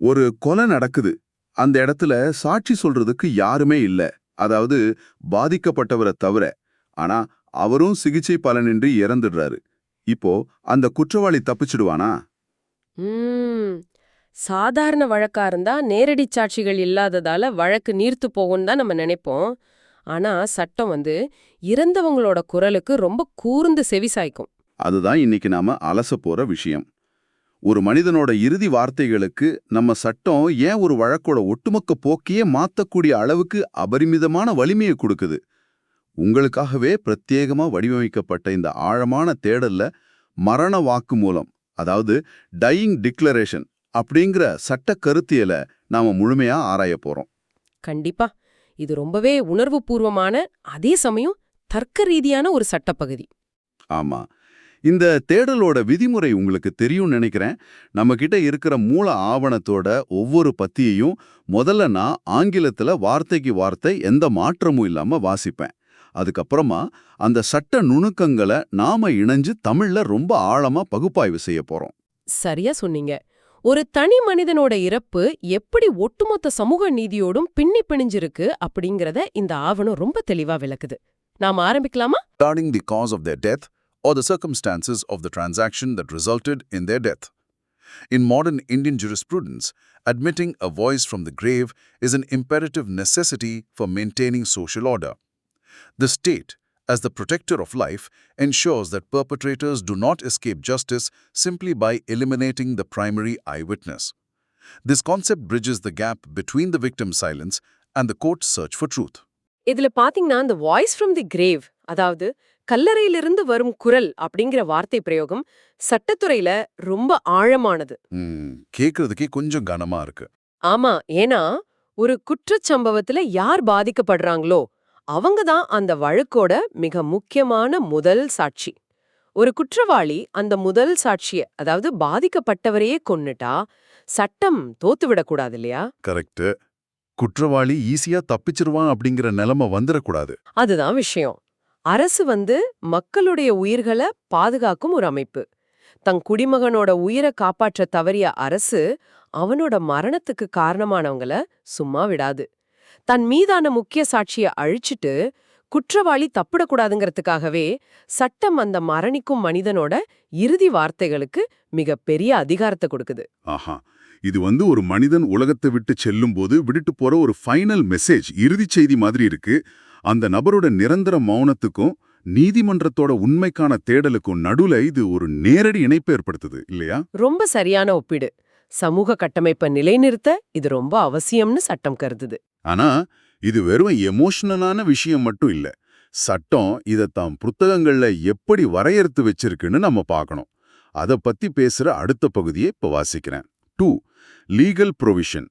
ஒரு கொலை நடக்குது. அந்த இடத்துல சாட்சி சொல்றதுக்கு யாருமே இல்ல. அதாவது பாதிக்கப்பட்டவரை தவிர. ஆனா அவரும் சிகிச்சை பலனின்றி இறந்துடுறாரு. இப்போ அந்த குற்றவாளி தப்பிச்சிடுவானா? ம் சாதாரண வழக்கா இருந்தா நேரடி சாட்சிகள் இல்லாததால வழக்கு நீர்த்து போகும்னு தான் நம்ம நினைப்போம். ஆனா சட்டம் இறந்தவங்களோட குரலுக்கு ரொம்ப கூர்ந்து செவிசாய்க்கும். அதுதான் இன்னைக்கு நாம அலச போற விஷயம். ஒரு மனிதனோட இறுதி வார்த்தைகளுக்கு நம்ம சட்டம் ஏன் ஒரு வழக்கோட ஒட்டுமொத்த போக்கையே மாத்தக்கூடிய அளவுக்கு அபரிமிதமான வலிமையை கொடுக்குது. உங்களுக்காகவே பிரத்யேகமா வடிவமைக்கப்பட்ட இந்த ஆழமான தேடல்ல மரண வாக்குமூலம், அதாவது டையிங் டிக்ளரேஷன் அப்படிங்கிற சட்ட கருத்தியலை நாம முழுமையா ஆராய போறோம். கண்டிப்பா. இது ரொம்பவே உணர்வுபூர்வமான, அதே சமயம் தர்க்க ரீதியான ஒரு சட்டப்பகுதி. ஆமா, இந்த தேடலோட விதிமுறை உங்களுக்கு தெரியும்னு நினைக்கிறேன். நம்ம கிட்ட இருக்கிற மூல ஆவணத்தோட ஒவ்வொரு பத்தியையும் முதல்ல நான் ஆங்கிலத்துல வார்த்தைக்கு வார்த்தை எந்த மாற்றமும் இல்லாம வாசிப்பேன். அதுக்கப்புறமா அந்த சட்ட நுணுக்கங்களை நாம இணைஞ்சு தமிழ்ல ரொம்ப ஆழமா பகுப்பாய்வு செய்ய போறோம். சரியா சொன்னீங்க. ஒரு தனி மனிதனோட இறப்பு எப்படி ஒட்டுமொத்த சமூக நீதியோடும் பின்னி பிணிஞ்சிருக்கு அப்படிங்கறத இந்த ஆவணம் ரொம்ப தெளிவா விளக்குது. நாம ஆரம்பிக்கலாமா? Regarding the cause of their death or the circumstances of the transaction that resulted in their death. In modern Indian jurisprudence, admitting a voice from the grave is an imperative necessity for maintaining social order. The state, as the protector of life, ensures that perpetrators do not escape justice simply by eliminating the primary eyewitness. This concept bridges the gap between the victim's silence and the court's search for truth. இதுல பாத்தீங்கன்னா அந்த voice from the grave, அதாவது கல்லறையிலிருந்து வரும் குரல் அப்படிங்கிற வார்த்தை பிரயோகம் சட்டத்துறையில ரொம்ப ஆழமானது. கேக்குறதுக்கே கொஞ்சம் கனமா இருக்கு. ஆமா, ஏன்னா ஒரு குற்றச்சம்பவத்துல யார் பாதிக்கப்படுறாங்களோ அவங்க தான் அந்த வழக்கோட மிக முக்கியமான முதல் சாட்சி. ஒரு குற்றவாளி அந்த முதல் சாட்சிய, அதாவது பாதிக்கப்பட்டவரையே கொன்னுட்டா சட்டம் தோத்துவிடக்கூடாது இல்லையா? கரெக்ட். குற்றவாளி ஈஸியா தப்பிச்சிருவான் அப்படிங்கிற நிலைமை வந்துடக்கூடாது. அதுதான் விஷயம். அரசு மக்களுடைய உயிர்களை பாதுகாக்கும் ஒரு அமைப்பு. தன் குடிமகனோட உயிரை காப்பாற்ற தவறிய அரசு அவனோட மரணத்துக்கு காரணமானவங்கள சும்மா விடாது. தன் மீதான முக்கிய சாட்சியை அழிச்சிட்டு குற்றவாளி தப்பிடக்கூடாதுங்கிறதுக்காகவே சட்டம் அந்த மரணிக்கும் மனிதனோட இறுதி வார்த்தைகளுக்கு மிக பெரிய அதிகாரத்தை கொடுக்குது. ஆஹா, இது ஒரு மனிதன் உலகத்தை விட்டு செல்லும் போது விட்டுட்டு போற ஒரு ஃபைனல் மெசேஜ், இறுதி செய்தி மாதிரி இருக்கு. அந்த நபரோட நிரந்தர மௌனத்துக்கும் நீதிமன்றத்தோட உண்மைக்கான தேடலுக்கும் நடுவுல இது ஒரு நேரடி இணைப்பு ஏற்படுத்துது இல்லையா? ரொம்ப சரியான ஒப்பீடு. சமூக கட்டமைப்பை நிலைநிறுத்த இது ரொம்ப அவசியம்னு சட்டம் கருதுது. ஆனா இது வெறும் எமோஷனலான விஷயம் மட்டும் இல்ல. சட்டம் இதைத்தான் புத்தகங்கள்ல எப்படி வரையறுத்து வச்சிருக்குன்னு நம்ம பார்க்கணும். அதை பத்தி பேசுற அடுத்த பகுதியை இப்ப வாசிக்கிறேன். 2. Legal provision.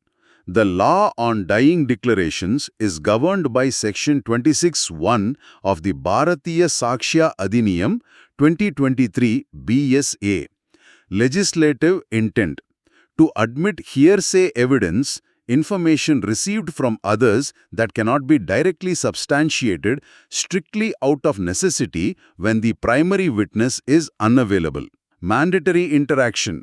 The law on dying declarations is governed by Section 26(1) of the Bharatiya Sakshya Adhiniyam 2023 BSA. Legislative intent. To admit hearsay evidence, information received from others that cannot be directly substantiated strictly out of necessity when the primary witness is unavailable. Mandatory interaction.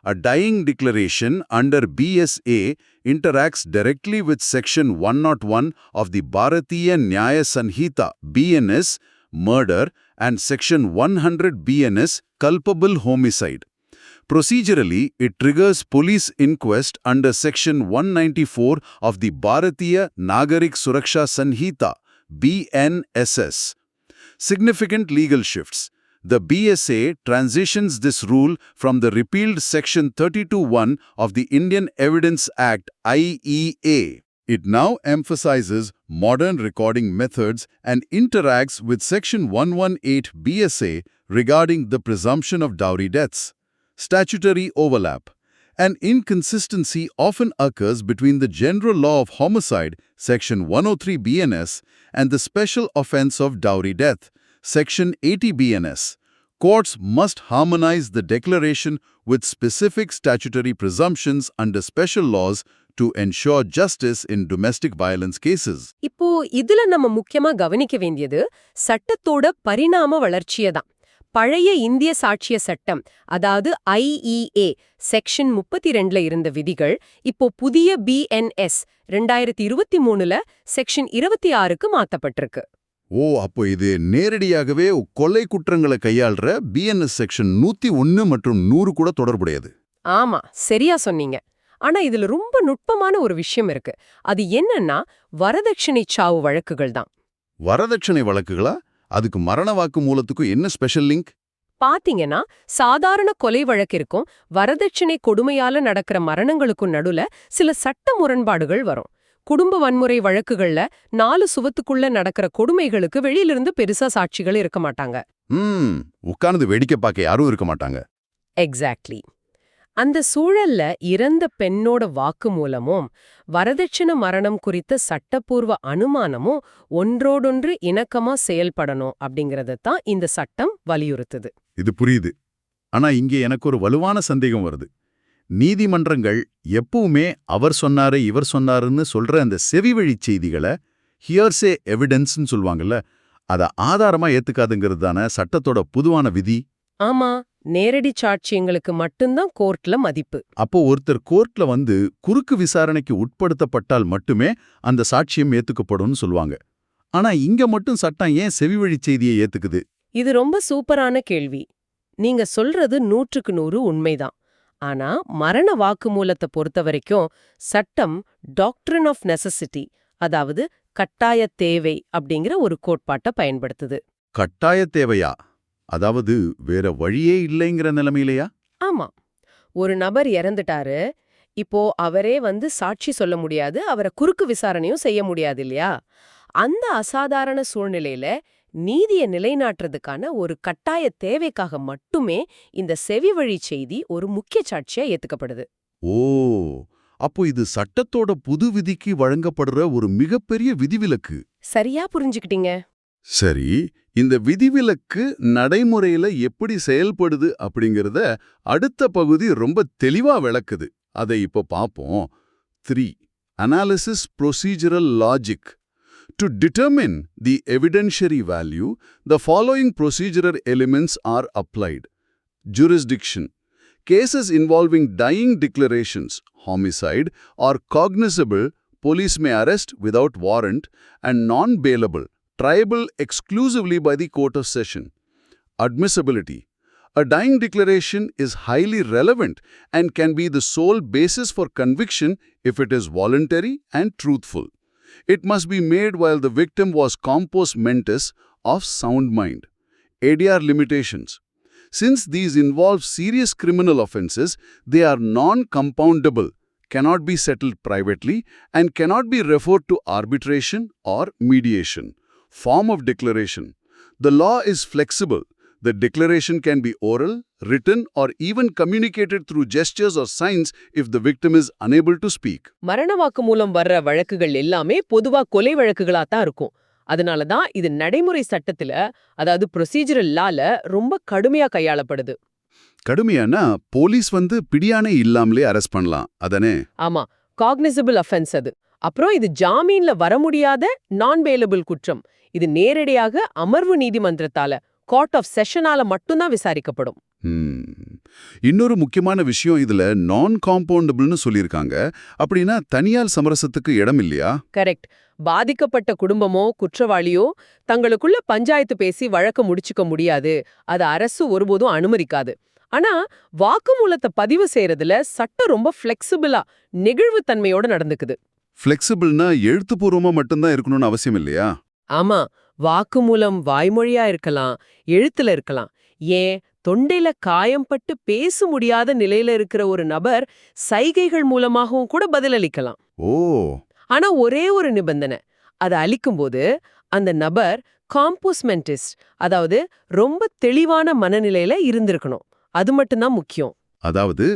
A dying declaration under BSA interacts directly with Section 101 of the Bharatiya Nyaya Sanhita BNS, murder, and Section 100 BNS, culpable homicide. Procedurally, it triggers police inquest under Section 194 of the Bharatiya Nagarik Suraksha Sanhita BNSS. Significant legal shifts. The BSA transitions this rule from the repealed Section 32(1) of the Indian Evidence Act IEA. It now emphasizes modern recording methods and interacts with Section 118 BSA regarding the presumption of dowry deaths. Statutory overlap. An inconsistency often occurs between the general law of homicide, Section 103 BNS, and the special offense of dowry death, Section 80 BNS. Courts must harmonize the declaration with specific statutory presumptions under special laws to ensure justice in domestic violence cases. இப்போ இதுல நம்ம முக்கியமா கவனிக்க வேண்டியது சட்டத்தோட பரிணாம வளர்ச்சியை தான். பழைய இந்திய சாட்சிய சட்டம், அதாவது IEA செக்ஷன் 32ல இருந்த விதிகள் இப்போ புதிய BNS 2023ல செக்ஷன் 26க்கு மாத்தப்பட்டிருக்கு. ஓ, அப்போ இது நேரடியாகவே கொலை குற்றங்களை கையாள்ற BNS செக்ஷன் 101 மற்றும் 100 கூட தொடர்புடையது. ஆமா, சரியா சொன்னீங்க. ஆனா இதுல ரொம்ப நுட்பமான ஒரு விஷயம் இருக்கு. அது என்னன்னா வரதட்சணை சாவு வழக்குகள் தான். வரதட்சணை வழக்குகளா? அதுக்கு மரண வாக்கு மூலத்துக்கும் என்ன ஸ்பெஷல் லிங்க்? பாத்தீங்கன்னா சாதாரண கொலை வழக்கிற்கும் வரதட்சணை கொடுமையால நடக்கிற மரணங்களுக்கும் நடுல சில சட்ட முரண்பாடுகள் வரும். குடும்ப வன்முறை வழக்குகள்ல 4 சுவத்துக்குள்ள நடக்கிற கொடுமைகளுக்கு வெளியிலிருந்து பெருசா சாட்சிகள் இருக்க மாட்டாங்க. உட்கார்ந்து வேடிக்கை பார்க்க யாரும் இருக்க மாட்டாங்க. எக்ஸாக்ட்லி. அந்த சூழல்ல இறந்த பெண்ணோட வாக்குமூலமும் வரதட்சணை மரணம் குறித்த சட்டப்பூர்வ அனுமானமும் ஒன்றோடொன்று இணக்கமா செயல்படணும் அப்படிங்கறதான் இந்த சட்டம் வலியுறுத்துது. இது புரியுது. ஆனா இங்கே எனக்கு ஒரு வலுவான சந்தேகம் வருது. நீதிமன்றங்கள் எப்பவுமே அவர் சொன்னாரு இவர் சொன்னாருன்னு சொல்ற அந்த செவிவழி செய்திகளை ஹியர்சே எவிடன்ஸ்னு சொல்லுவாங்கல்ல, அதை ஆதாரமா ஏத்துக்காதுங்கிறது தானே சட்டத்தோட பொதுவான விதி. ஆமா, நேரடி சாட்சியங்களுக்கு மட்டும்தான் கோர்ட்ல மதிப்பு. அப்போ ஒருத்தர் கோர்ட்ல வந்து குறுக்கு விசாரணைக்கு உட்படுத்தப்பட்டால் மட்டுமே அந்த சாட்சியம் ஏத்துக்கப்படும்னு சொல்லுவாங்க. ஆனா இங்க மட்டும் சட்டம் ஏன் செவிவழி செய்தியை ஏத்துக்குது? இது ரொம்ப சூப்பரான கேள்வி. நீங்க சொல்றது 100க்கு 100 உண்மைதான். ஆனா மரண வாக்குமூலத்தை பொறுத்த வரைக்கும் சட்டம் டாக்ட்ரின் ஆஃப் நெசசிட்டி, அதாவது கட்டாய தேவை அப்படிங்கிற ஒரு கோட்பாட்டை பயன்படுத்துது. கட்டாய தேவையா? அதாவது வேற வழியே இல்லைங்கிற நிலைமையிலையா? ஆமா, ஒரு நபர் இறந்துட்டாரு, இப்போ அவரே வந்து சாட்சி சொல்ல முடியாது, அவரை குறுக்கு விசாரணையும் செய்ய முடியாது இல்லையா? அந்த அசாதாரண சூழ்நிலையில நீதியை நிலைநாட்டுறதுக்கான ஒரு கட்டாய தேவைக்காக மட்டுமே இந்த செவிவழி செய்தி ஒரு முக்கிய சாட்சியா ஏத்துக்கப்படுது. ஓ, அப்போ இது சட்டத்தோட புது விதிக்கு வழங்கப்படுற ஒரு மிகப்பெரிய விதிவிலக்கு. சரியா புரிஞ்சுக்கிட்டீங்க. சரி, இந்த விதிவிலக்கு நடைமுறையில எப்படி செயல்படுது அப்படிங்கறத அடுத்த பகுதி ரொம்ப தெளிவா விளக்குது. அதை இப்போ பாப்போம். 3. Analysis Procedural Logic. To determine the evidentiary value, the following procedural elements are applied. Jurisdiction. Cases involving dying declarations, homicide, or cognizable, police may arrest without warrant, and non-bailable, triable exclusively by the Court of Session. Admissibility. A dying declaration is highly relevant and can be the sole basis for conviction if it is voluntary and truthful. It must be made while the victim was compos mentis of sound mind. ADR limitations. Since these involve serious criminal offenses, they are non-compoundable, cannot be settled privately, and cannot be referred to arbitration or mediation. Form of declaration. The law is flexible. The declaration can be oral, written, or even communicated through gestures or signs if the victim is unable to speak. மரண வாக்குமூலம் வர்ற வழக்குகள் எல்லாமே பொதுவா கொலை வழக்குகளா தான் இருக்கும். அதனால தான் இது நடைமுறை சட்டத்துல, அதாவது ப்ரொசீஜரல் லால ரொம்ப கடுமையா கையாளப்படுது. கடுமையானா போலீஸ் வந்து பிடியாணை இல்லாமலே அரெஸ்ட் பண்ணலாம், அதானே? ஆமா, காக்னிசபிள் அஃபென்ஸ் அது. அப்புறம் இது ஜாமீன்ல வர முடியாத நான் பேலபிள் குற்றம். இது நேரடியாக அமர்வு நீதிமன்றத்தால, கோர்ட் ஆஃப் செஷனால மட்டும்தான் விசாரிக்கப்படும். இன்னொரு முக்கியமான விஷயம் இதுல நான் காம்பவுண்டபிள்னு சொல்லியிருக்காங்க. அப்படின்னா தனியார் சமரசத்துக்கு இடம் இல்லையா? கரெக்ட். பாதிக்கப்பட்ட குடும்பமோ குற்றவாளியோ தங்களுக்குள்ள பஞ்சாயத்து பேசி வழக்க முடிச்சுக்க முடியாது. அது அரசு ஒருபோதும் அனுமதிக்காது. ஆனா வாக்குமூலத்தை பதிவு செய்யறதுல சட்டம் ரொம்ப ஃபிளெக்சிபிளா, நெகிழ்வுத்தன்மையோட நடந்துக்குது. ஃபிளெக்சிபிள்னா எழுத்துப்பூர்வமா மட்டும்தான் இருக்கணும்னு அவசியம் இல்லையா? ஆமா, வாக்குமூலம் வாய்மொழியா இருக்கலாம், எழுத்துல இருக்கலாம். ஏன் தொண்டையில காயம்பட்டு பேச முடியாத நிலையில இருக்கிற ஒரு நபர் சைகைகள் மூலமாகவும் கூட பதிலளிக்கலாம். ஓ, ஆனா ஒரே ஒரு நிபந்தனை, அதை அளிக்கும்போது அந்த நபர் காம்போஸ் மென்டிஸ், அதாவது ரொம்ப தெளிவான மனநிலையில இருந்திருக்கணும். அது மட்டும்தான் முக்கியம். அதாவது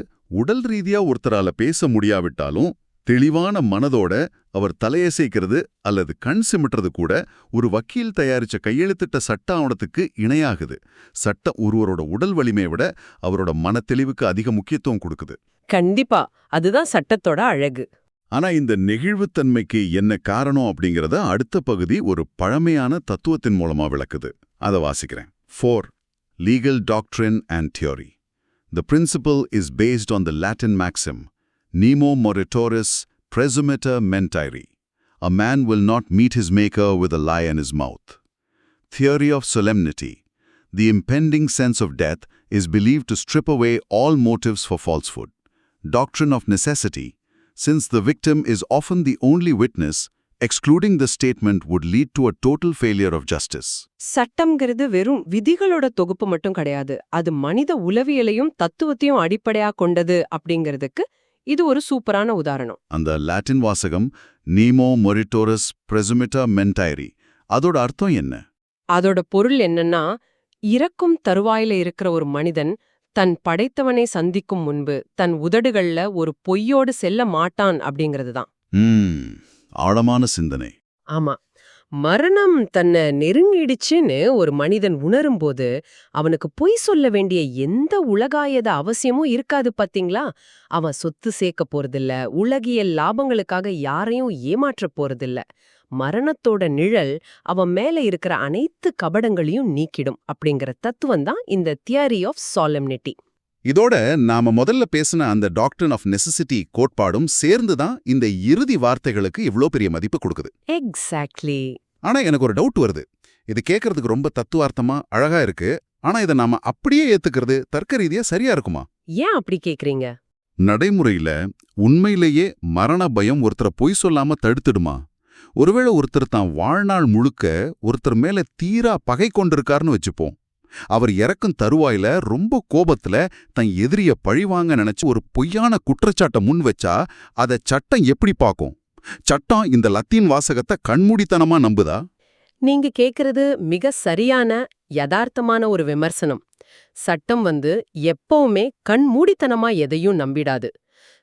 உடல் ரீதியா ஒருத்தரால பேச முடியாவிட்டாலும் தெளிவான மனதோட அவர் தலையசைக்கிறது அல்லது கண் சிமிட்டுறது கூட ஒரு வக்கீல் தயாரிச்ச கையெழுத்திட்ட சட்ட ஆவணத்துக்கு இணையாகுது. சட்டம் ஒருவரோட உடல் வலிமையை விட அவரோட மனத்தெளிவுக்கு அதிக முக்கியத்துவம் கொடுக்குது. கண்டிப்பா, அதுதான் சட்டத்தோட அழகு. ஆனா இந்த நெகிழ்வுத்தன்மைக்கு என்ன காரணம் அப்படிங்கறத அடுத்த பகுதி ஒரு பழமையான தத்துவத்தின் மூலமா விளக்குது. அதை வாசிக்கிறேன். 4. Legal doctrine and theory. The principle is based on the Latin maxim, nemo moritoris presumpta mentiri. A man will not meet his maker with a lie in his mouth. Theory of solemnity. The impending sense of death is believed to strip away all motives for falsehood. Doctrine of necessity. Since the victim is often the only witness, excluding the statement would lead to a total failure of justice. சட்டம்ங்கிறது வெறும் விதிகளோட தொகுப்பு மட்டும் கிடையாது. அது மனித உளவியலையும் தத்துவத்தையும் அடிப்படையா கொண்டது அப்படிங்கிறதுக்கு இது ஒரு சூப்பரான உதாரணம். அந்த லாட்டின் வாசகம் nemo moritoris presumpta mentiri. அதோட அர்த்தம் என்ன? அதோட பொருள் என்னன்னா, இறக்கும் தருவாயில இருக்கிற ஒரு மனிதன் தன் படைத்தவனை சந்திக்கும் முன்பு தன் உதடுகள்ல ஒரு பொய்யோடு செல்ல மாட்டான் அப்படிங்கிறது தான். ஆழமான சிந்தனை. ஆமா, மரணம் தன்னை நெருங்கிடுச்சுன்னு ஒரு மனிதன் உணரும்போது அவனுக்கு பொய் சொல்ல வேண்டிய எந்த உலகாயத அவசியமும் இருக்காது பாத்தீங்களா? அவன் சொத்து சேர்க்க போறதில்ல, உலகியல் லாபங்களுக்காக யாரையும் ஏமாற்றப் போறதில்ல. மரணத்தோட நிழல் அவன் மேல இருக்கிற அனைத்து கபடங்களையும் நீக்கிடும் அப்படிங்கிற தத்துவம் தான் இந்த தியரி ஆஃப் சாலம்னிட்டி. இதோட நாம முதல்ல பேசின அந்த டாக்டரின் ஆஃப் நெசசிட்டி கோட்பாடும் சேர்ந்து தான் இந்த இறுதி வார்த்தைகளுக்கு இவ்ளோ பெரிய மதிப்பு கொடுக்குது. எக்ஸாக்ட்லி. ஆனா எனக்கு ஒரு டவுட் வருது. இது கேட்கறதுக்கு ரொம்ப தத்துவார்த்தமா அழகா இருக்கு. ஆனா இதை நாம அப்படியே ஏத்துக்கிறது தர்க்க ரீதியா சரியா இருக்குமா? ஏன் அப்படி கேக்குறீங்க? நடைமுறையில உண்மையிலேயே மரண பயம் ஒருத்தரை பொய் சொல்லாம தடுத்துடுமா? ஒருவேளை ஒருத்தர் தான் வாழ்நாள் முழுக்க ஒருத்தர் மேல தீரா பகை கொண்டிருக்காருன்னு வச்சுப்போம். அவர் இறக்கும் தருவாயில ரொம்ப கோபத்துல தன் எதிரிய பழிவாங்க நினைச்சு ஒரு பொய்யான குற்றச்சாட்டை முன் வச்சா அதை சட்டம் எப்படி பார்க்கும்? சட்டம் இந்த லத்தீன் வாசகத்தை கண்மூடித்தனமா நம்புதா? நீங்க கேக்குறது மிக சரியான யதார்த்தமான ஒரு விமர்சனம். சட்டம் எப்பவுமே கண்மூடித்தனமா எதையும் நம்பிடாது.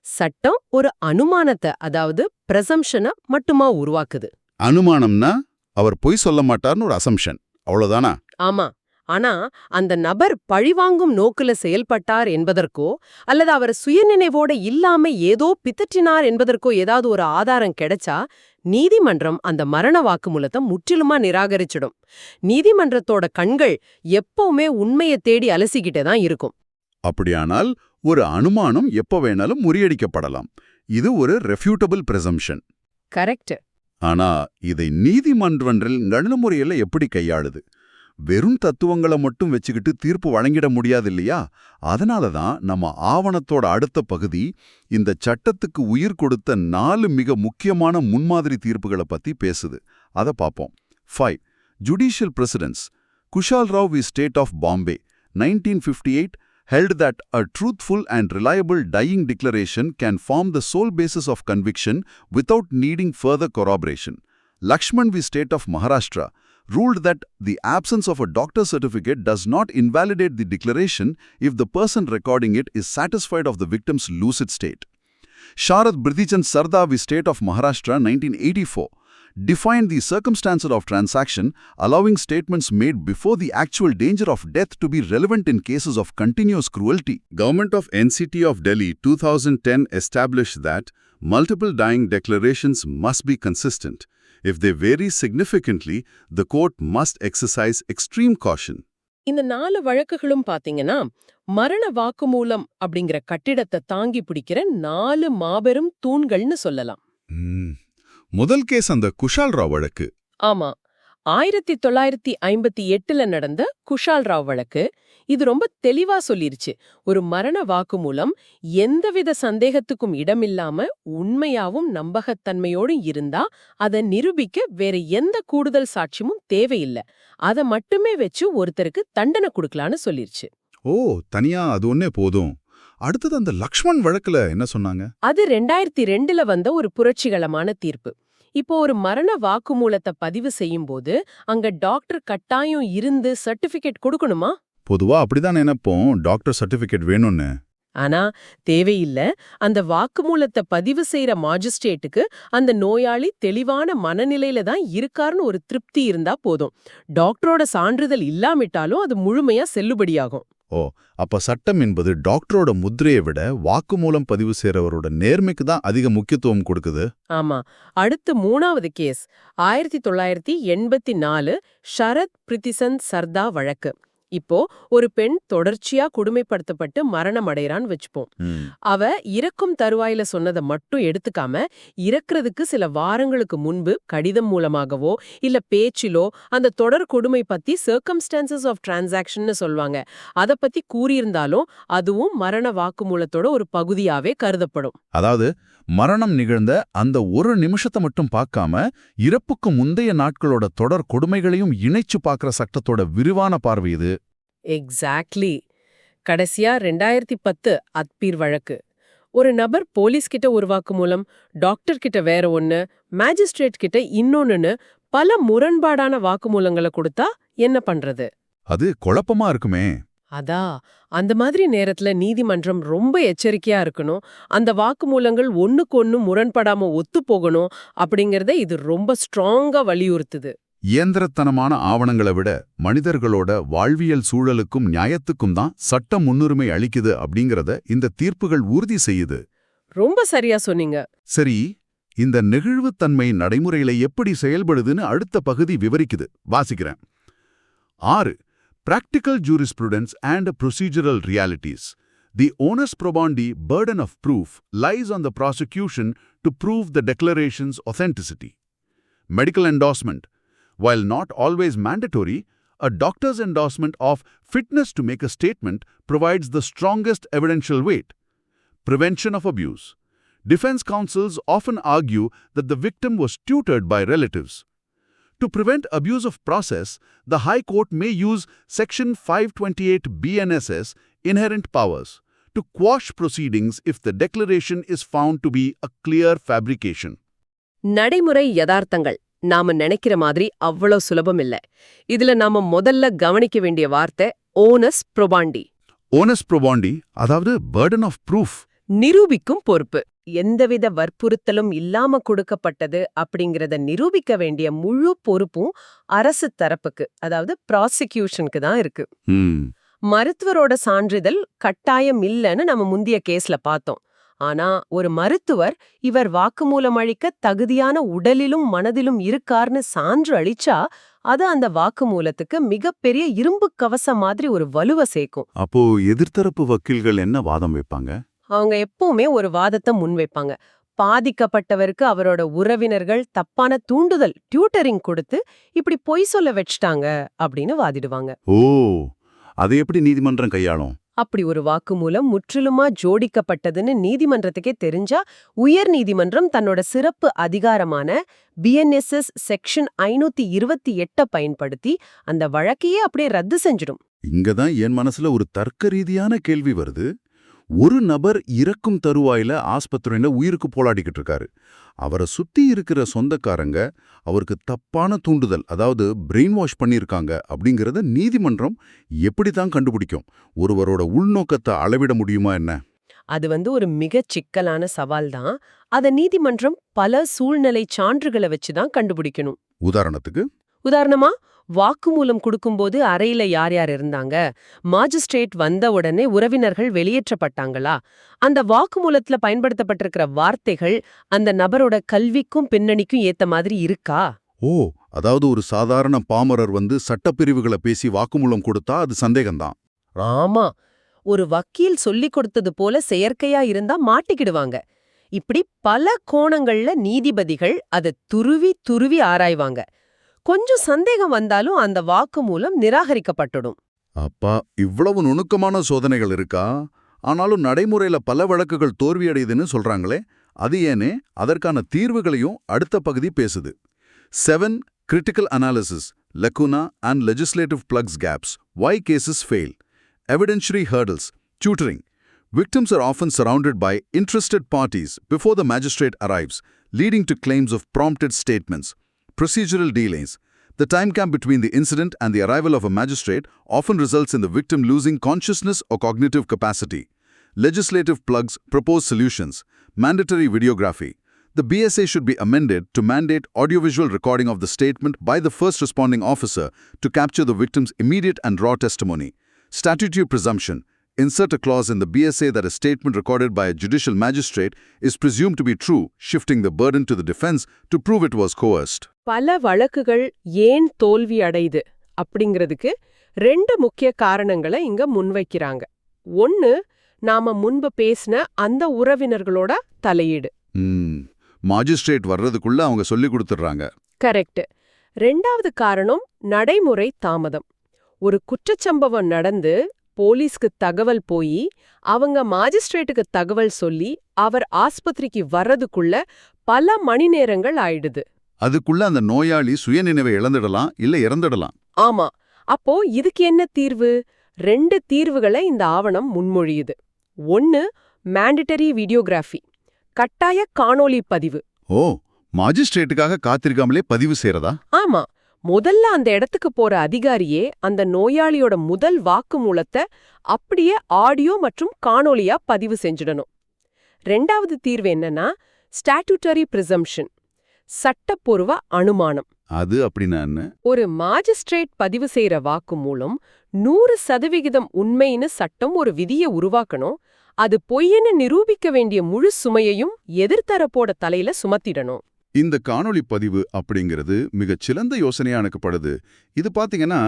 சட்டம் ஒரு அனுமானத்தை, அதாவது பிரசம்ஷனை மட்டுமா உருவாக்குது. அனுமானம்னா அவர் பொய் சொல்ல மாட்டார்னு ஒரு அசம்ஷன், அவ்வளவுதானா? ஆமா. ஆனா அந்த நபர் பழிவாங்கும் நோக்குல செயல்பட்டார் என்பதற்கோ அல்லது அவர் சுயநினைவோட இல்லாம ஏதோ பிதற்றினார் என்பதற்கோ ஏதாவது ஒரு ஆதாரம் கிடைச்சா நீதிமன்றம் அந்த மரண வாக்குமூலத்தை முற்றிலுமா நிராகரிச்சிடும். நீதிமன்றத்தோட கண்கள் எப்பவுமே உண்மையை தேடி அலசிக்கிட்டே தான் இருக்கும். அப்படியானால் ஒரு அனுமானம் எப்ப வேணாலும் முறியடிக்கப்படலாம். இது ஒரு ரெஃப்யூட்டபிள் பிரசம்ஷன். கரெக்ட். ஆனா இதை நீதிமன்றங்கள் நடைமுறையில எப்படி கையாளுது? வெறும் தத்துவங்களை மட்டும் வச்சுக்கிட்டு தீர்ப்பு வழங்கிட முடியாது இல்லையா? அதனால தான் நம்ம ஆவணத்தோட அடுத்த பகுதி இந்த சட்டத்துக்கு உயிர் கொடுத்த 4 மிக முக்கியமான முன்மாதிரி தீர்ப்புகளை பத்தி பேசுது. அதை பார்ப்போம். 5. Judicial precedents. Kushal Rao v. State of Bombay, 1958, held that a truthful and reliable dying declaration can form the sole basis of conviction without needing further corroboration. Lakshman v. State of Maharashtra ruled that the absence of a doctor's certificate does not invalidate the declaration if the person recording it is satisfied of the victim's lucid state. Sharad Bridhichand Sarda v. State of Maharashtra, 1984, defined the circumstances of transaction, allowing statements made before the actual danger of death to be relevant in cases of continuous cruelty. Government of NCT of Delhi, 2010, established that multiple dying declarations must be consistent. If they vary significantly, the court must exercise extreme caution. இந்த 4 வழக்குகளும் பாத்தீங்கன்னா மரண வாக்குமூலம் அப்படிங்கிற கட்டிடத்தை தாங்கி பிடிக்கிற 4 மாபெரும் தூண்கள்னு சொல்லலாம். முதல் கேஸ் அந்த குஷால் ராவ் வழக்கு. ஆமா, 1958ல நடந்த குஷால் ராவ் வழக்கு. இது ரொம்ப தெளிவா சொல்லிருச்சு. ஒரு மரண வாக்குமூலம் எந்தவித சந்தேகத்துக்கும் இடமில்லாம உண்மையாவும் நம்பகத்தன்மையோடும் இருந்தா அதை நிரூபிக்க வேற எந்த கூடுதல் சாட்சியமும் தேவையில்லை. அதை மட்டுமே வச்சு ஒருத்தருக்கு தண்டனை கொடுக்கலான்னு சொல்லிருச்சு. ஓ, தனியா அது ஒன்னே போதும். அடுத்தது அந்த லக்ஷ்மண் வழக்குல என்ன சொன்னாங்க? அது 2002ல வந்த ஒரு புரட்சிகரமான தீர்ப்பு. இப்போ ஒரு மரண வாக்குமூலத்தை பதிவு செய்யும் போது அங்க டாக்டர் கட்டாயம் இருந்து சர்டிபிகேட் கொடுக்கணுமா? பொதுவா அப்படிதான் நினைப்போம், டாக்டர் சர்டிபிகேட் வேணும்னு. ஆனா தேவையில்ல. அந்த வாக்குமூலத்தை பதிவு செய்யற மாஜிஸ்ட்ரேட்டுக்கு அந்த நோயாளி தெளிவான மனநிலையில தான் இருக்காருன்னு ஒரு திருப்தி இருந்தா போதும். டாக்டரோட சான்றிதழ் இல்லாமிட்டாலும் அது முழுமையா செல்லுபடியாகும். ஓ, அப்ப சட்டம் என்பது டாக்டரோட முத்திரையை விட வாக்குமூலம் பதிவு செய்றவரோட நேர்மைக்கு தான் அதிக முக்கியத்துவம் கொடுக்குது. ஆமா. அடுத்து 3வது கேஸ் 1984 ஷரத் பிரிதிசந்த் சர்தா வழக்கு. இப்போ ஒரு பெண் தொடர்ச்சியா கொடுமைப்படுத்தப்பட்டு மரணம் அடையறான்னு வச்சுப்போம். அவ இறக்கும் தருவாயில சொன்னதை மட்டும் எடுத்துக்காம, இறக்குறதுக்கு சில வாரங்களுக்கு முன்பு கடிதம் மூலமாகவோ இல்ல பேச்சிலோ அந்த தொடர் கொடுமை பத்தி சர்க்கம்ஸ்டான்சஸ் ஆஃப் டிரான்சாக்ஷன்னு சொல்வாங்க, அத பத்தி கூறியிருந்தாலும் அதுவும் மரண வாக்குமூலத்தோட ஒரு பகுதியாவே கருதப்படும். அதாவது மரணம் நிகழ்ந்த அந்த ஒரு நிமிஷத்தை மட்டும் பார்க்காம இறப்புக்கு முந்தைய நாட்களோட தொடர் கொடுமைகளையும் இணைச்சு பார்க்கிற சட்டத்தோட விரிவான பார்வை இது. எக்ஸாக்ட்லி. கடைசியா 2010 அத்பீர் வழக்கு. ஒரு நபர் போலீஸ் கிட்ட ஒரு வாக்குமூலம், டாக்டர் கிட்ட வேற ஒன்னு, மேஜிஸ்ட்ரேட் கிட்ட இன்னொன்னுன்னு பல முரண்பாடான வாக்குமூலங்களை கொடுத்தா என்ன பண்றது? அது குழப்பமா இருக்குமே. அந்த மாதிரி நேரத்துல நீதிமன்றம் ரொம்ப எச்சரிக்கையா இருக்கணும். அந்த வாக்குமூலங்கள் ஒண்ணுக்கு ஒண்ணு முரண்படாம ஒத்து போகணும் அப்படிங்கறத இது ரொம்ப ஸ்ட்ராங்கா வலியுறுத்துது. இயந்திரத்தனமான ஆவணங்களை விட மனிதர்களோட வாழ்வியல் சூழலுக்கும் நியாயத்துக்கும் தான் சட்டம் முன்னுரிமை அளிக்குது அப்படிங்கறத இந்த தீர்ப்புகள் உறுதி செய்யுது. ரொம்ப சரியா சொன்னீங்க. சரி, இந்த நெகிழ்வுத்தன்மை நடைமுறையில எப்படி செயல்படுதுன்னு அடுத்த பகுதி விவரிக்குது. வாசிக்கிறேன். 6. Practical jurisprudence and procedural realities. The onus probandi burden of proof lies on the prosecution to prove the declaration's authenticity. Medical endorsement. While not always mandatory, a doctor's endorsement of fitness to make a statement provides the strongest evidential weight. Prevention of abuse. Defense counsels often argue that the victim was tutored by relatives. To prevent abuse of process, the High Court may use Section 528 BNSS inherent powers to quash proceedings if the declaration is found to be a clear fabrication. நடைமுறை யதார்த்தங்கள் நாம நினைக்கிற மாதிரி அவ்வளவு சுலபம் இல்ல. இதுல நாம முதல்ல கவனிக்க வேண்டிய வார்த்தை ஓனஸ் ப்ரோபாண்டி. ஓனஸ் ப்ரோபாண்டி, அதாவது burden of proof. நிரூபிக்கும் பொறுப்பு. எந்தவித வற்புறுத்தலும் இல்லாம கொடுக்கப்பட்டது அப்படிங்கறத நிரூபிக்க வேண்டிய முழு பொறுப்பும் அரசு தரப்புக்கு, அதாவது ப்ராசிக்யூஷனுக்கு தான் இருக்கு. மருத்துவரோட சான்றிதழ் கட்டாயம் இல்லைன்னு நம்ம முந்திய கேஸ்ல பார்த்தோம். ஆனா ஒரு மருத்துவர் இவர் வாக்குமூலம் அளிக்க தகுதியான உடலிலும் மனதிலும் இருக்கார்னு சான்று அளிச்சா அது அந்த வாக்குமூலத்துக்கு மிகப்பெரிய இரும்பு கவசம் மாதிரி ஒரு வலுவை சேர்க்கும். அப்போ எதிர்த்தரப்பு வக்கீல்கள் என்ன வாதம் வைப்பாங்க? அவங்க எப்பவுமே ஒரு வாதத்தை முன்வைப்பாங்க. பாதிக்கப்பட்டவருக்கு அவரோட உறவினர்கள் தப்பான தூண்டுதல் டியூட்டரிங் கொடுத்து இப்படி பொய் சொல்ல வச்சிட்டாங்க அப்படின்னு வாதிடுவாங்க. ஓ, அதை எப்படி நீதிமன்றம் கையாளும்? அப்படி ஒரு வாக்குமூலம் முற்றிலுமா ஜோடிக்கப்பட்டதுன்னு நீதிமன்றத்துக்கே தெரிஞ்சா உயர் நீதிமன்றம் தன்னோட சிறப்பு அதிகாரமான BNSS செக்ஷன் 528 பயன்படுத்தி அந்த வழக்கையே அப்படியே ரத்து செஞ்சிடும். இங்கதான் என் மனசுல ஒரு தர்க்க ரீதியான கேள்வி வருது. ஒரு நபர் இறக்கும் தருவாயில ஆஸ்பத்திரியில உயிருக்கு போராடிக்கிட்டு இருக்காரு. அவரை சுத்தி இருக்கிற சொந்தக்காரங்க அவருக்கு தப்பான தூண்டுதல், அதாவது பிரெயின் வாஷ் பண்ணியிருக்காங்க அப்படிங்கறத நீதிமன்றம் எப்படித்தான் கண்டுபிடிக்கும்? ஒருவரோட உள்நோக்கத்தை அளவிட முடியுமா என்ன? அது ஒரு மிகச் சிக்கலான சவால் தான். அத நீதிமன்றம் பல சூழ்நிலை சான்றுகளை வச்சுதான் கண்டுபிடிக்கணும். உதாரணமா வாக்குமூலம் கொடுக்கும்போது அறையில யார் யார் இருந்தாங்க, மாஜிஸ்ட்ரேட் வந்த உடனே உறவினர்கள் வெளியேற்றப்பட்டாங்களா, அந்த வாக்குமூலத்துல பயன்படுத்தப்பட்டிருக்கிற வார்த்தைகள் அந்த நபரோட கல்விக்கும் பின்னணிக்கும் ஏத்த மாதிரி இருக்கா? ஓ, அதாவது ஒரு சாதாரண பாமரர் சட்டப்பிரிவுகளை பேசி வாக்குமூலம் கொடுத்தா அது சந்தேகம்தான். ஆமா, ஒரு வக்கீல் சொல்லிக் கொடுத்தது போல செயற்கையா இருந்தா மாட்டிக்கிடுவாங்க. இப்படி பல கோணங்கள்ல நீதிபதிகள் அதை துருவி துருவி ஆராய்வாங்க. கொஞ்சம் சந்தேகம் வந்தாலும் அந்த வாக்குமூலம் நிராகரிக்கப்பட்டுடும். அப்பா, இவ்வளவு நுணுக்கமான சோதனைகள் இருக்கா? ஆனாலும் நடைமுறையில பல வழக்குகள் தோல்வியடையுதுன்னு சொல்றாங்களே, அது ஏனே? அதற்கான தீர்வுகளையும் அடுத்த பகுதி பேசுது. 7. Critical analysis, lacuna and legislative plugs gaps. Why cases fail. Evidentiary hurdles. Tutoring. Victims are often surrounded by interested parties before the magistrate arrives, leading to claims of prompted statements. Procedural delays. The time gap between the incident and the arrival of a magistrate often results in the victim losing consciousness or cognitive capacity. Legislative plugs propose solutions. Mandatory videography. The BSA should be amended to mandate audiovisual recording of the statement by the first responding officer to capture the victim's immediate and raw testimony. Statutory presumption. Insert a clause in the BSA that a statement recorded by a judicial magistrate is presumed to be true, shifting the burden to the defense to prove it was coerced. பல வழக்குகள் ஏன் தோல்வி அடையுது அப்படிங்கிறதுக்கு 2 முக்கிய காரணங்களை இங்க முன்வைக்கிறாங்க. ஒன்னு, நாம முன்பு பேசின அந்த உறவினர்களோட தலையீடு. மாஜிஸ்ட்ரேட் வர்றதுக்குள்ள அவங்க சொல்லி கொடுத்துடுறாங்க. கரெக்ட். 2வது காரணம் நடைமுறை தாமதம். ஒரு குற்றச்சம்பவம் நடந்து போலீஸ்க்கு தகவல் போய் அவங்க மாஜிஸ்ட்ரேட்டுக்கு தகவல் சொல்லி அவர் ஆஸ்பத்திரிக்கு வர்றதுக்குள்ள பல மணி நேரங்கள் ஆயிடுது. அதுக்குள்ள அந்த நோயாளி சுயநினைவை இழந்துடலாம், இல்ல இறந்துடலாம். ஆமா. அப்போ இதுக்கு என்ன தீர்வு? 2 தீர்வுகளை இந்த ஆவணம் முன்மொழியுது. 1, மேண்டட்டரி வீடியோகிராஃபி, கட்டாய காணொளி பதிவு. ஓ, மாஜிஸ்ட்ரேட்டுக்காக காத்திருக்காமலே பதிவு செய்யறதா? ஆமா. முதல்ல அந்த இடத்துக்கு போற அதிகாரியே அந்த நோயாளியோட முதல் வாக்குமூலத்தை அப்படியே ஆடியோ மற்றும் காணொளியா பதிவு செஞ்சிடணும். 2வது தீர்வு என்னன்னா ஸ்டாட்யூட்டரி பிரிசம்ப்ஷன், சட்டப்பூர்வ அனுமானம். அது அப்படின்னா என்ன? ஒரு மாஜிஸ்ட்ரேட் பதிவு செய்யற வாக்குமூலம் 100% உண்மைன்னு சட்டம் ஒரு விதியை உருவாக்கணும். அது பொய்ன்னு நிரூபிக்க வேண்டிய முழு சுமையையும் எதிர்த்தரப்போட தலையில சுமத்திடணும். இந்த காணொளி பதிவு அப்படிங்கிறது மிகச் சிறந்த யோசனையா எனக்கு படுது. இது பாத்தீங்கன்னா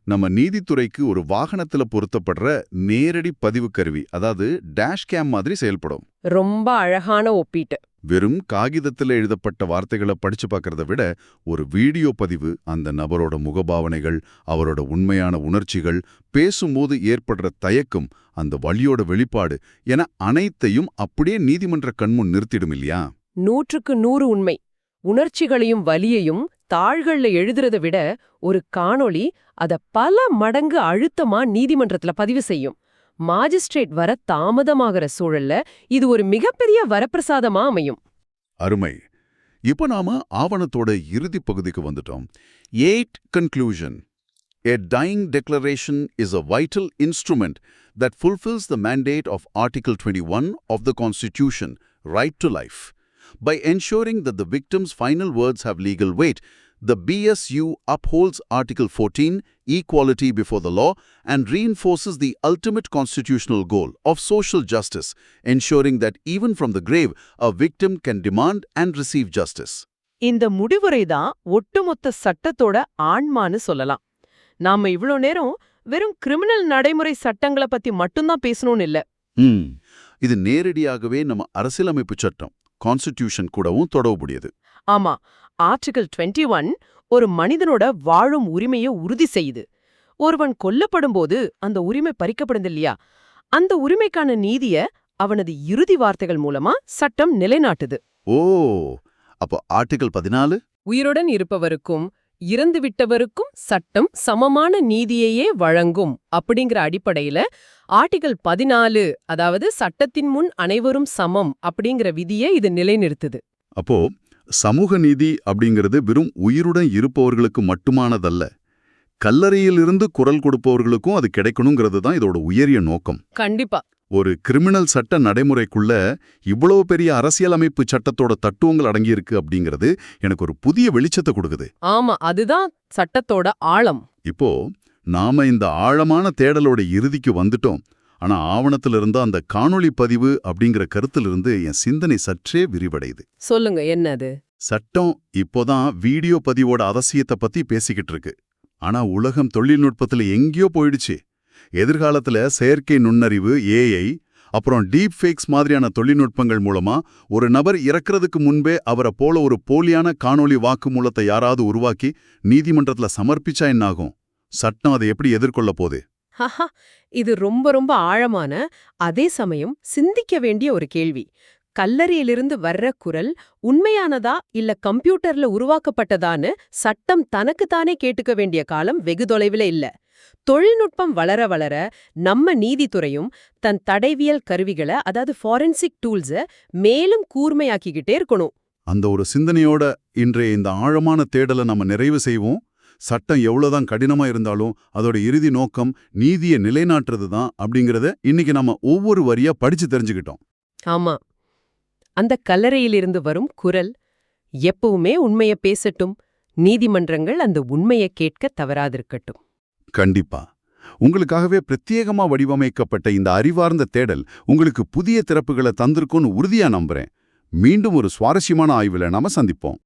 நம்ம நீதித்துறைக்கு ஒரு வாகனத்துல பொருத்தப்படுற நேரடி பதிவு கருவி, அதாவது டேஷ் கேம் மாதிரி செயல்படும். ரொம்ப அழகான ஒப்பீட்டு. வெறும் காகிதத்துல எழுதப்பட்ட வார்த்தைகளை படிச்சு பார்க்கறத விட ஒரு வீடியோ பதிவு அந்த நபரோட முகபாவனைகள், அவரோட உண்மையான உணர்ச்சிகள், பேசும்போது ஏற்படுற தயக்கம், அந்த வலியோட வெளிப்பாடு என அனைத்தையும் அப்படியே நீதிமன்ற கண்முன் நிறுத்திடும் இல்லையா? 100க்கு 100 உண்மை. உணர்ச்சிகளையும் வலியையும் தாள்கள்ல எழுதுறதை விட ஒரு காணொளி அத பல மடங்கு அழுத்தமா நீதிமன்றத்துல பதிவு செய்யும். மாஜிஸ்ட்ரேட் வர தாமதமாகிற சூழல்ல இது ஒரு மிகப்பெரிய வரப்பிரசாதமா அமையும். அருமை. இப்ப நாம ஆவணத்தோட இறுதி பகுதிக்கு வந்துட்டோம். 8 conclusion. A dying declaration is a vital instrument that fulfills the mandate of Article 21 of the Constitution, right to life. By ensuring that the victim's final words have legal weight, the BSU upholds Article 14, equality before the law, and reinforces the ultimate constitutional goal of social justice, ensuring that even from the grave, a victim can demand and receive justice. இந்த முடிவுரை தான் ஒட்டுமொத்த சட்டத்தோட ஆன்மான்னு சொல்லலாம். நாம இவ்ளோ நேரம் வெறும் criminal நடைமுறை சட்டங்களை பத்தி மட்டும்தான் பேசணும்னு இல்ல. இது நேரடியாகவே நம்ம அரசியலமைப்பு சட்டம், கான்ஸ்டிடியூஷன் கூடவும் தொடர்புடையது. ஆமா. ஆர்டிகிள் 21 ஒரு மனிதனோட வாழும் உரிமையை உறுதி செய்யுது. ஒருவன் கொல்லப்படும்போது அந்த உரிமை பறிக்கப்படுது இல்லையா? அந்த உரிமைக்கான நீதிய அவனது இறுதி வார்த்தைகள் மூலமா சட்டம் நிலைநாட்டுது. ஓ, அப்போ ஆர்டிகிள் 14 உயிருடன் இருப்பவருக்கும் இறந்துவிட்டவருக்கும் சட்டம் சமமான நீதியையே வழங்கும் அப்படிங்கிற அடிப்படையில ஆர்டிகிள் 14, அதாவது சட்டத்தின் முன் அனைவரும் சமம் அப்படிங்கிற விதியை இது நிலைநிறுத்துது. அப்போ சமூக நீதி அப்படிங்கிறது வெறும் உயிருடன் இருப்பவர்களுக்கு மட்டுமானதல்ல, கல்லறையிலிருந்து குரல் கொடுப்பவர்களுக்கும் அது கிடைக்கணுங்கிறது தான் இதோட உயரிய நோக்கம். கண்டிப்பா. ஒரு கிரிமினல் சட்ட நடைமுறைக்குள்ள இவ்வளவு பெரிய அரசியலமைப்பு சட்டத்தோட தத்துவங்கள் அடங்கியிருக்கு அப்படிங்கிறது எனக்கு ஒரு புதிய வெளிச்சத்தை கொடுக்குது. ஆமா, அதுதான் சட்டத்தோட ஆழம். இப்போ நாம இந்த ஆழமான தேடலோட இறுதிக்கு வந்துட்டோம். ஆனா ஆவணத்திலிருந்து அந்த காணொளி பதிவு அப்படிங்கிற கருத்திலிருந்து என் சிந்தனை சற்றே விரிவடையுது. சொல்லுங்க, என்னது? சட்டம் இப்போதான் வீடியோ பதிவோட அவசியத்தை பத்தி பேசிக்கிட்டு இருக்கு. ஆனா உலகம் தொழில்நுட்பத்துல எங்கேயோ போயிடுச்சு. எதிர்காலத்துல செயற்கை நுண்ணறிவு, ஏஐ, அப்புறம் டீப் ஃபேக்ஸ் மாதிரியான தொழில்நுட்பங்கள் மூலமா ஒரு நபர் இறக்கிறதுக்கு முன்பே அவரை போல ஒரு போலியான காணொளி வாக்குமூலத்தை யாராவது உருவாக்கி நீதிமன்றத்துல சமர்ப்பிச்சா என்னாகும்? சட்டம் அதை எப்படி எதிர்கொள்ள போகுது? இது ரொம்ப ரொம்ப ஆழமான, அதே சமயம் சிந்திக்க வேண்டிய ஒரு கேள்வி. கல்லறையிலிருந்து வர்ற குரல் உண்மையானதா இல்ல கம்ப்யூட்டர்ல உருவாக்கப்பட்டதான்னு சட்டம் தனக்குத்தானே கேட்டுக்க வேண்டிய காலம் வெகு தொலைவில் இல்ல. தொழில்நுட்பம் வளர வளர நம்ம நீதித்துறையும் தன் தடைவியல் கருவிகளை, அதாவது ஃபாரன்சிக் டூல்ஸை மேலும் கூர்மையாக்கிக்கிட்டே இருக்கணும். அந்த ஒரு சிந்தனையோட இன்றைய இந்த ஆழமான தேடலை நம்ம நிறைவு செய்வோம். சட்டம் எவ்வளவுதான் கடினமா இருந்தாலும் அதோட இறுதி நோக்கம் நீதியை நிலைநாட்டுறது தான் அப்படிங்கறத இன்னைக்கு நம்ம ஒவ்வொரு வரியா படிச்சு தெரிஞ்சுக்கிட்டோம். ஆமா, அந்த கல்லறையிலிருந்து வரும் குரல் எப்பவுமே உண்மையை பேசட்டும். நீதிமன்றங்கள் அந்த உண்மையை கேட்க தவறாதிருக்கட்டும். கண்டிப்பா. உங்களுக்காகவே பிரத்யேகமா வடிவமைக்கப்பட்ட இந்த அறிவார்ந்த தேடல் உங்களுக்கு புதிய திறப்புகளை தந்திருக்கும்னு உறுதியா நம்புறேன். மீண்டும் ஒரு சுவாரஸ்யமான ஆய்வுல நாம சந்திப்போம்.